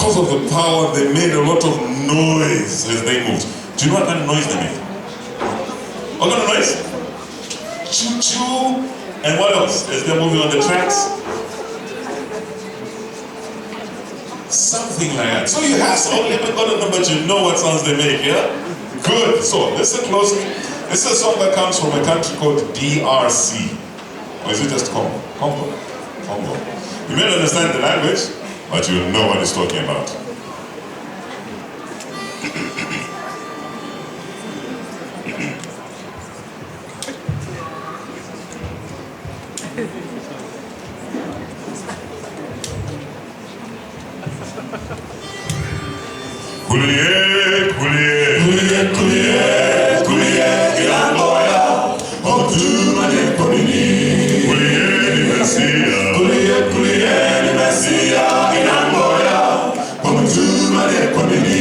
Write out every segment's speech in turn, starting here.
because of the power, they made a lot of noise as they moved. Do you know what kind of noise they made? What kind of noise? Choo-choo. And what else? As they're moving on the tracks? Something like that. So you have only got a number, but you know what sounds they make, yeah? Good. So listen closely. This is a song that comes from a country called DRC. Or is it just Congo? Congo. Congo. You may not understand the language, but you know what he's talking about. Kulie, kulie, kulie, kulie, kulie, ilangoya, otuma ne komini. Kulie ni Mesia, kulie, kulie ni Mesia, ilangoya, otuma ne komini.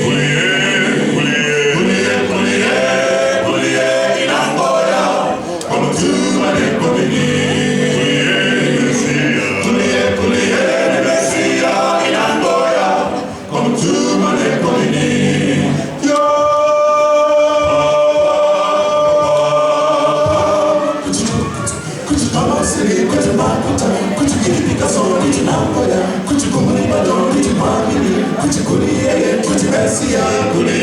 Kulie, kulie, kulie, kulie, kulie, ilangoya, otuma ne komini. Kulie ni Mesia, kulie, kulie ni Mesia, ilangoya, otuma ne komini. Kulia,